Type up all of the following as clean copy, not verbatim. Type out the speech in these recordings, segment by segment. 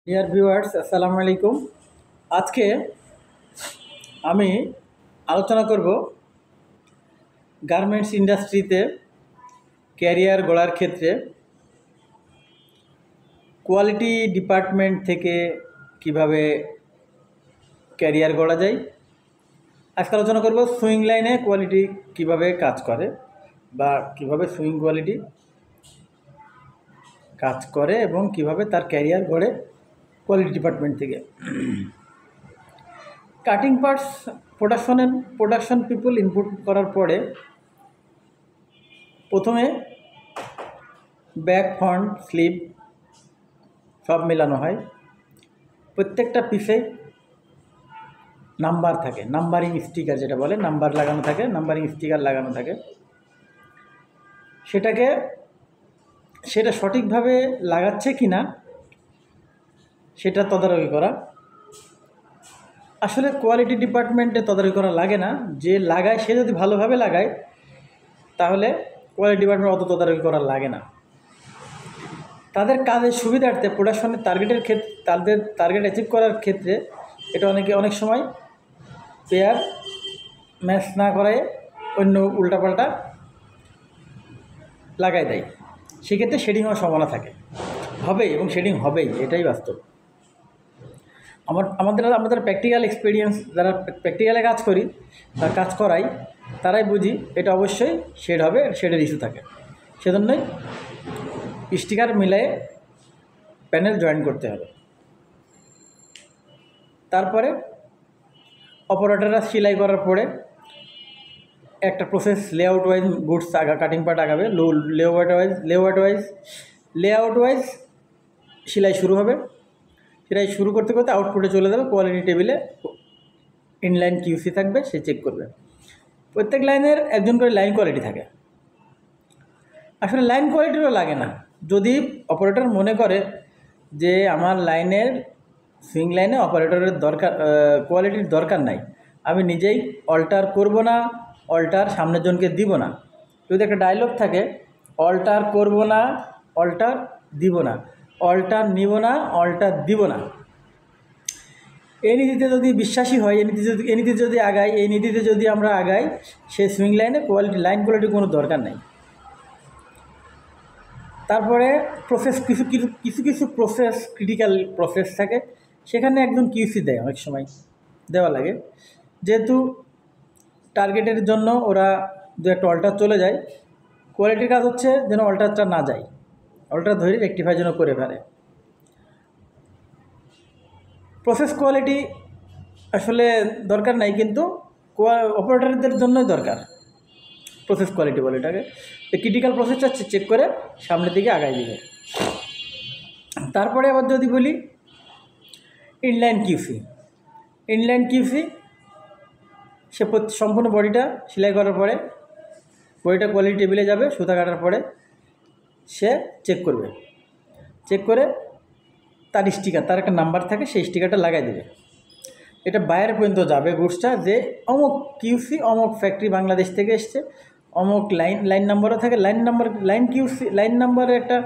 Dear viewers, আসসালামু আলাইকুম। আজকে আমি আলোচনা করব গার্মেন্টস ইন্ডাস্ট্রিতে ক্যারিয়ার গড়ার ক্ষেত্রে কোয়ালিটি ডিপার্টমেন্ট থেকে কিভাবে ক্যারিয়ার গড়া যায়। আজকে আলোচনা করব সুইং লাইনে কোয়ালিটি কিভাবে কাজ করে বা কিভাবে সুইং কোয়ালিটি কাজ করে এবং কিভাবে তার ক্যারিয়ার গড়ে কোয়ালিটি ডিপার্টমেন্ট থেকে। Cutting parts production people input করার পরে প্রথমে ব্যাক ফ্রন্ট স্লিভ সব মেলানো হয়। প্রত্যেকটা পিসে নাম্বার থাকে, নাম্বারিং স্টিকার যেটা বলে, নাম্বার লাগানো থাকে, নাম্বারিং স্টিকার লাগানো থাকে। সেটা সঠিকভাবে লাগাচ্ছে কি না সেটা তদারকি করা। আসলে কোয়ালিটি ডিপার্টমেন্টে তদারকি করা লাগে না, যে লাগায় সে যদি ভালোভাবে লাগায় তাহলে কোয়ালিটি ডিপার্টমেন্ট অত তদারকি করা লাগে না। তাদের কাজের সুবিধার্থে প্রোডাকশনের টার্গেটের ক্ষেত্রে, তাদের টার্গেট অ্যাচিভ করার ক্ষেত্রে এটা অনেক সময় পেয়ার ম্যাচ না করায় অন্য উল্টাপাল্টা লাগাই দেয়। সেক্ষেত্রে শেডিং হওয়ার সম্ভাবনা থাকে, হবেই এবং শেডিং হবেই, এটাই বাস্তব। আমাদের প্র্যাকটিক্যাল এক্সপিরিয়েন্স, যারা প্র্যাকটিক্যালে কাজ করি বা কাজ করাই, তারাই বুঝি এটা অবশ্যই শেড হবে, শেডের ইস্যু থাকে। সেজন্যই স্টিকার মিলিয়ে প্যানেল জয়েন করতে হবে। তারপরে অপারেটররা সেলাই করার পরে একটা process layout wise goods cutting part আগাবে, লেআউট ওয়াইজ সেলাই শুরু হবে। সেলাই শুরু করতে করতে আউটপুটে চলে যাবে, কোয়ালিটি টেবিলে ইনলাইন কিউসি থাকবে, সে চেক করবে। প্রত্যেক লাইনের একজন করে লাইন কোয়ালিটি থাকে। আসলে লাইন কোয়ালিটিরও লাগে না, যদি অপারেটর মনে করে যে আমার লাইনের সুইং লাইনে অপারেটরের কোয়ালিটির দরকার নাই, আমি নিজেই অল্টার করব না, অল্টার সামনের জনকে দিব না। যদি একটা ডায়লগ থাকে অল্টার করব না, অল্টার দিব না, অল্টার নিব না, অল্টার দিব না, এই নীতিতে যদি বিশ্বাসী হয়, এই নীতিতে যদি আগাই, এই নীতিতে যদি আমরা আগাই, সে সুইং লাইনে লাইন কোয়ালিটির কোনো দরকার নেই। তারপরে প্রসেস, কিছু প্রসেস, ক্রিটিক্যাল প্রসেস থাকে, সেখানে একজন কিউসি দেয়, অনেক সময় দেওয়া লাগে। যেহেতু টার্গেটের জন্য ওরা দু একটা অল্টার চলে যায়, কোয়ালিটির কাজ হচ্ছে যেন অল্টারটা না যায়, অল্টার ধরে রেক্টিফাই যেন করে ফেলে। প্রসেস কোয়ালিটি আসলে দরকার নাই, কিন্তু অপারেটরদের জন্যই দরকার প্রসেস কোয়ালিটি বলে এটাকে। ক্রিটিক্যাল প্রসেসটা চেক করে সামনের দিকে আগায় দিবে। তারপরে আবার যদি বলি ইনলাইন কিউসি, সে সম্পূর্ণ বডিটা সেলাই করার পরে বডিটা কোয়ালিটি টেবিলে যাবে, সুতা কাটার পরে সে চেক করে তার স্টিকার, তার একটা নাম্বার থাকে, সেই স্টিকারটা লাগাই দেবে। এটা বাইরে পর্যন্ত যাবে গুডসটা, যে অমুক কিউসি অমুক ফ্যাক্টরি বাংলাদেশ থেকে এসছে, অমুক লাইন নাম্বারও থাকে, লাইন নাম্বারে একটা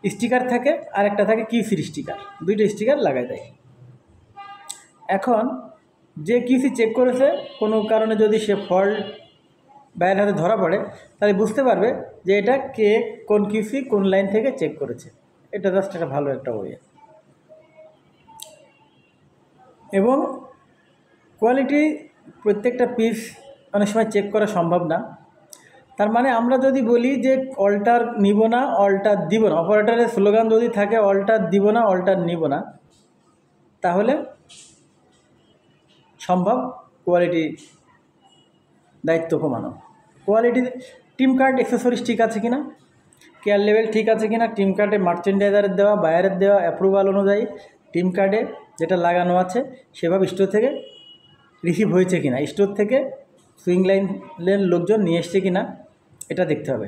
স্টিকার থাকে, আর একটা থাকে কিউসির স্টিকার, দুইটা স্টিকার লাগাই দেয়। এখন যে কিউসি চেক করেছে, কোনো কারণে যদি সে ফল্ট বাইরের হাতে ধরা পড়ে, তাহলে বুঝতে পারবে যে এটা কে, কোন কিউসি কোন লাইন থেকে চেক করেছে। এটা জাস্ট একটা ভালো একটা ওয়ে। এবং কোয়ালিটি প্রত্যেকটা পিস অনেক সময় চেক করা সম্ভব না। তার মানে আমরা যদি বলি যে অল্টার নিব না, অল্টার দিব না, অপারেটরের স্লোগান যদি থাকে অল্টার দিব না, অল্টার নিব না, তাহলে সম্ভব কোয়ালিটি দায়িত্ব কমানো। কোয়ালিটি টিম কার্ড অ্যাক্সেসরিজ ঠিক আছে কিনা, কেয়ার লেভেল ঠিক আছে কিনা, টিম কার্ডে মার্চেন্ডাইজারের দেওয়া, বায়ারের দেওয়া অ্যাপ্রুভাল অনুযায়ী টিম কার্ডে যেটা লাগানো আছে সেভাবে স্টোর থেকে রিসিভ হয়েছে কিনা, স্টোর থেকে সুইং লাইনের লোকজন নিয়ে এসছে কিনা, এটা দেখতে হবে।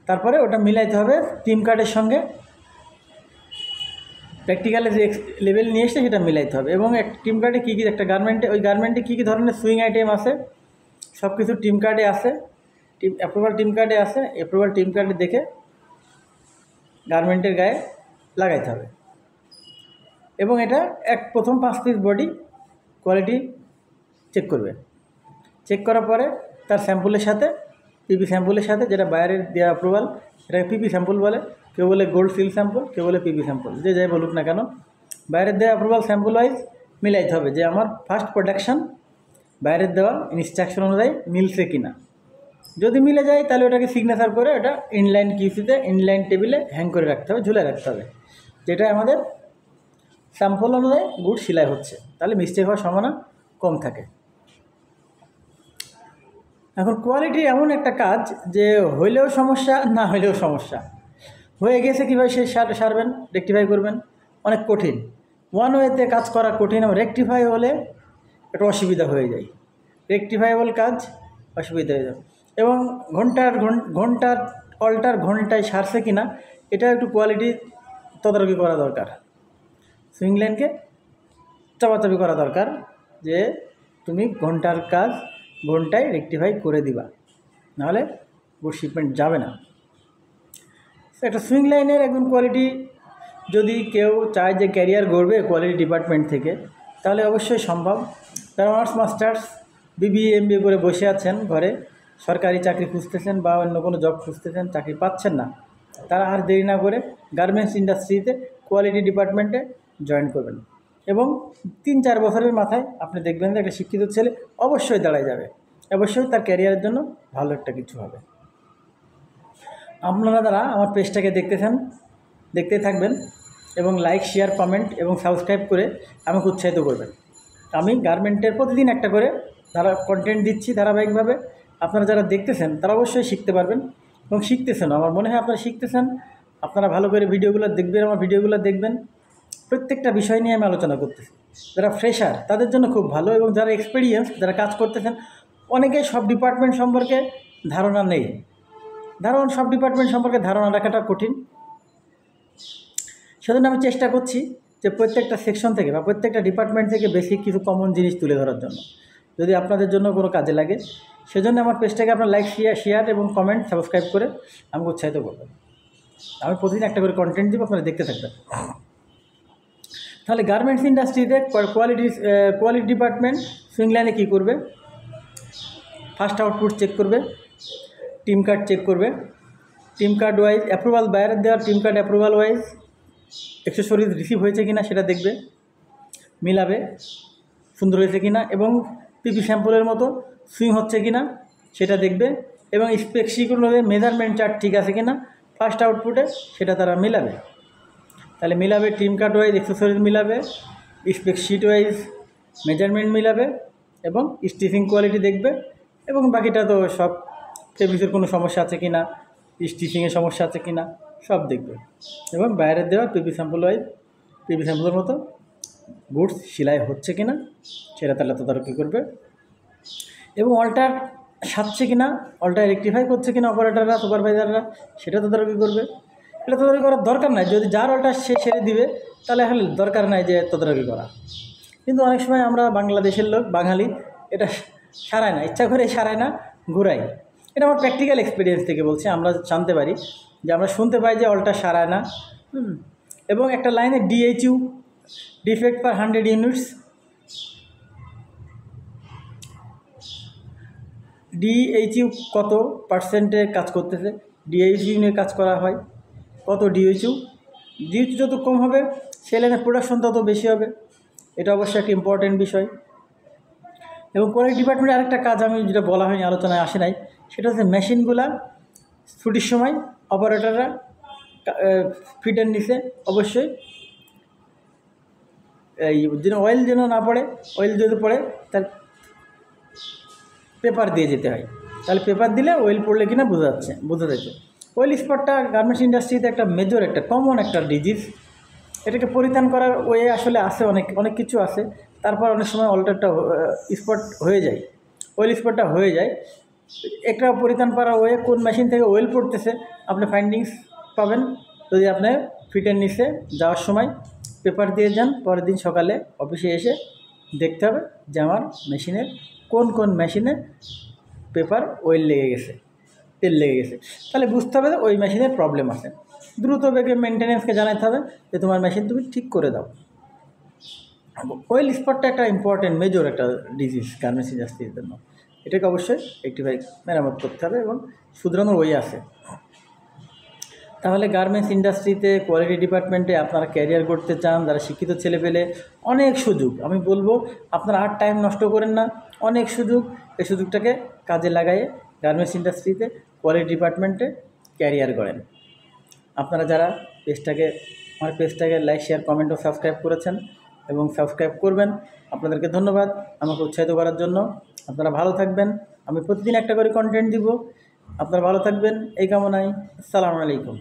তারপরে ওটা মিলাইতে হবে টিম কার্ডের সঙ্গে, প্র্যাকটিক্যালে যে লেভেল নিয়ে এসছে সেটা মিলাইতে হবে। এবং টিম কার্ডে কী কী, একটা ওই গার্মেন্টে কী কী ধরনের সুইং আইটেম আছে সব কিছু টিম কার্ডে আছে, অ্যাপ্রুভাল টিম কার্ডে আছে, অ্যাপ্রুভাল টিম কার্ডে দেখে গার্মেন্টের গায়ে লাগাইতে হবে। এবং এটা প্রথম 5 পিস বডি কোয়ালিটি চেক করবে। চেক করার পরে তার স্যাম্পলের সাথে পিপি স্যাম্পলের সাথে, যেটা বাইরের দেওয়া অ্যাপ্রুভাল এটাকে পিপি স্যাম্পল বলে, কেউ বলে গোল্ড সিল স্যাম্পল, কেউ বলে পিপি স্যাম্পল, যে যাই বলুক না কেন, বাইরের দেওয়া অ্যাপ্রুভাল স্যাম্পল ওয়াইজ মিলাইতে হবে যে আমার ফার্স্ট প্রোডাকশান বাইরের দেওয়া ইনস্ট্রাকশন অনুযায়ী মিলছে কিনা। যদি মিলে যায় তাহলে ওটাকে সিগনেচার করে ওটা ইনলাইন কিউসিতে ইনলাইন টেবিলে হ্যাং করে রাখতে হবে, ঝুলে রাখতে হবে, যেটা আমাদের স্যাম্পল অনুযায়ী গুড় সেলাই হচ্ছে, তাহলে মিস্টেক হওয়ার সম্ভাবনা কম থাকে। এখন কোয়ালিটি এমন একটা কাজ যে হইলেও সমস্যা, না হইলেও সমস্যা। হয়ে গেছে কীভাবে সে সারবেন, রেকটিফাই করবেন, অনেক কঠিন। ওয়ান ওয়েতে কাজ করা কঠিন, এবং রেকটিফাই হলে একটা অসুবিধা হয়ে যায়। রেকটিফাইবল কাজ অসুবিধা হয়ে যায়, এবং ঘন্টার অল্টার ঘন্টায় সারছে কিনা এটা একটু কোয়ালিটি তদারকি করা দরকার। সুইং লাইনকে চাপাচাপি করা দরকার যে তুমি ঘন্টার কাজ ঘন্টায় রেকটিফাই করে দিবা, নাহলে গুড শিপমেন্ট যাবে না। একটা সুইং লাইনের একজন কোয়ালিটি যদি কেউ চায় যে ক্যারিয়ার গড়বে কোয়ালিটি ডিপার্টমেন্ট থেকে, তাহলে অবশ্যই সম্ভব। তারা অনার্স মাস্টার্স বিবিএ এমবিএ করে বসে আছেন ঘরে, সরকারি চাকরি খুঁজতেছেন বা অন্য কোনো জব খুঁজতেছেন, চাকরি পাচ্ছেন না, তারা আর দেরি না করে গার্মেন্টস ইন্ডাস্ট্রিতে কোয়ালিটি ডিপার্টমেন্টে জয়েন করবেন, এবং 3-4 বছরের মাথায় আপনি দেখবেন যে একটা শিক্ষিত ছেলে অবশ্যই দাঁড়ায় যাবে, অবশ্যই তার ক্যারিয়ারের জন্য ভালো একটা কিছু হবে। আপনারা যারা আমার পেজটাকে দেখতে থাকবেন, এবং লাইক শেয়ার কমেন্ট এবং সাবস্ক্রাইব করে আমাকে উৎসাহিত করবেন। আমি গার্মেন্টের প্রতিদিন একটা করে কন্টেন্ট দিচ্ছি ধারাবাহিকভাবে। আপনারা যারা দেখতেছেন তারা অবশ্যই শিখতে পারবেন, এবং শিখতেছেন, আমার মনে হয় আপনারা শিখতেছেন। আপনারা ভালো করে ভিডিওগুলো দেখবেন, আমার ভিডিওগুলো দেখবেন, প্রত্যেকটা বিষয় নিয়ে আমি আলোচনা করতেছি। যারা ফ্রেশার তাদের জন্য খুব ভালো, এবং যারা এক্সপিরিয়েন্স, যারা কাজ করতেছেন, অনেকেই সব ডিপার্টমেন্ট সম্পর্কে ধারণা নেই। সব ডিপার্টমেন্ট সম্পর্কে ধারণা রাখাটা কঠিন। সেজন্য আমি চেষ্টা করছি যে প্রত্যেকটা সেকশন থেকে বা প্রত্যেকটা ডিপার্টমেন্ট থেকে বেসিক কিছু কমন জিনিস তুলে ধরার জন্য, যদি আপনাদের জন্য কোনো কাজে লাগে। সেজন্য আমার পেজটাকে আপনার লাইক শেয়ার এবং কমেন্ট সাবস্ক্রাইব করে আমাকে উৎসাহিত করবেন। আমি প্রতিদিন একটা করে কন্টেন্ট দিব, আপনারা দেখতে থাকবেন। তাহলে গার্মেন্টস ইন্ডাস্ট্রিতে কোয়ালিটি ডিপার্টমেন্ট সুইং লাইনে কী করবে? ফার্স্ট আউটপুট চেক করবে, টিম কার্ড চেক করবে, টিম কার্ড ওয়াইজ অ্যাপ্রুভাল, বাইরের দেওয়ার team card approval wise accessories receive হয়েছে কিনা সেটা দেখবে, মিলাবে সুন্দর হয়েছে কিনা, এবং পিপি স্যাম্পলের মতো সুইং হচ্ছে কিনা সেটা দেখবে, এবং স্পেসিফিকভাবে মেজারমেন্ট চার্ট ঠিক আছে কিনা ফার্স্ট আউটপুটে সেটা তারা মিলাবে। তাহলে মিলাবে, টিম কার্ড ওয়াইজ অ্যাক্সেসরিজ মিলাবে, স্পেক শিট ওয়াইজ মেজারমেন্ট মিলাবে, এবং স্টিচিং কোয়ালিটি দেখবে, এবং বাকিটা তো সব ফেব্রিক্সের কোনো সমস্যা আছে কি না, স্টিচিংয়ের সমস্যা আছে কি না সব দেখবে, এবং বাইরের দেওয়া পিপি স্যাম্পল ওয়াইজ পিপি স্যাম্পলের মতো গুডস সেলাই হচ্ছে কি না সেটা তাহলে তদারকি করবে, এবং অল্টার সারছে কি না, অল্টার রেকটিফাই করছে কি না অপারেটাররা, সুপারভাইজাররা সেটা তদারকি করবে। এটা তদারকি করার দরকার নাই, যদি যার অল্টার সে ছেড়ে দিবে তাহলে আসলে দরকার নাই যে তদারকি করা। কিন্তু অনেক সময় আমরা বাংলাদেশের লোক, বাঙালি, এটা সারায় না, ইচ্ছা করে সারায় না, ঘুরাই। এটা আমার প্র্যাকটিক্যাল এক্সপিরিয়েন্স থেকে বলছি, আমরা জানতে পারি যে আমরা শুনতে পাই যে অল্টার সারায় না, এবং একটা লাইনে ডিএইচইউ ডিফেক্ট পার 100 ইউনিটস, ডিএইচইউ কত পার্সেন্টে কাজ করতেছে, ডিএইচইউ নিয়ে কাজ করা হয়, কত ডিএইচইউ যত কম হবে সে লাইনের প্রোডাকশন তত বেশি হবে। এটা অবশ্যই একটা ইম্পর্টেন্ট বিষয়। এবং কোয়ালিটি ডিপার্টমেন্টের আরেকটা কাজ আমি যেটা বলা হয়নি, আলোচনায় আসে নাই, সেটা হচ্ছে মেশিনগুলা ছুটির সময় অপারেটররা ফিটের নিচে অবশ্যই এই যেন অয়েল যেন না পড়ে, অয়েল যদি পড়ে তার পেপার দিয়ে যেতে হয়, তাহলে পেপার দিলে অয়েল পড়লে কিনা বোঝা যাচ্ছে। অয়েল স্পটটা গার্মেন্টস ইন্ডাস্ট্রিতে একটা মেজর, একটা কমন একটা ডিজিজ। এটাকে পরিত্রাণ করার ওয়ে আসলে আছে, অনেক কিছু আছে। তারপর অনেক সময় অল্টারটা স্পট হয়ে যায়, অয়েল স্পটটা হয়ে যায়। একটা পরিত্রাণ করার ওয়ে, কোন মেশিন থেকে অয়েল পড়তেছে আপনি ফাইন্ডিংস পাবেন যদি আপনি ফিটের নিচে যাওয়ার সময় পেপার দিয়ে যান। পরের দিন সকালে অফিসে এসে দেখতে হবে যে আমার মেশিনের কোন মেশিনে পেপার অয়েল লেগে গেছে, তেল লেগে গেছে, তাহলে বুঝতে হবে যে ওই মেশিনের প্রবলেম আছে। দ্রুত বেগে মেনটেন্যান্সকে জানাতে হবে যে তোমার মেশিন তুমি ঠিক করে দাও। অয়েল স্পটটা একটা ইম্পর্টেন্ট মেজর একটা ডিজিজ গার্মেন্টস ইন্ডাস্ট্রির জন্য। এটাকে অবশ্যই রেক্টিফাই মেরামত করতে হবে এবং শুধরানোর ওয়ে আছে। তাহলে গার্মেন্টস ইন্ডাস্ট্রিতে কোয়ালিটি ডিপার্টমেন্টে আপনারা ক্যারিয়ার করতে চান, যারা শিক্ষিত ছেলে পেলে, অনেক সুযোগ। আমি বলবো আপনারা আর টাইম নষ্ট করেন না, অনেক সুযোগ। এই সুযোগটাকে কাজে লাগায়ে গার্মেন্টস ইন্ডাস্ট্রিতে কোয়ালিটি ডিপার্টমেন্টে ক্যারিয়ার করেন। আপনারা যারা আমার পেজটাকে লাইক, শেয়ার, কমেন্ট ও সাবস্ক্রাইব করেছেন এবং সাবস্ক্রাইব করবেন, আপনাদেরকে ধন্যবাদ আমাকে উৎসাহিত করার জন্য। আপনারা ভালো থাকবেন, আমি প্রতিদিন একটা করে কন্টেন্ট দিব। আপনারা ভালো থাকবেন এই কামনায়। আসসালামু আলাইকুম।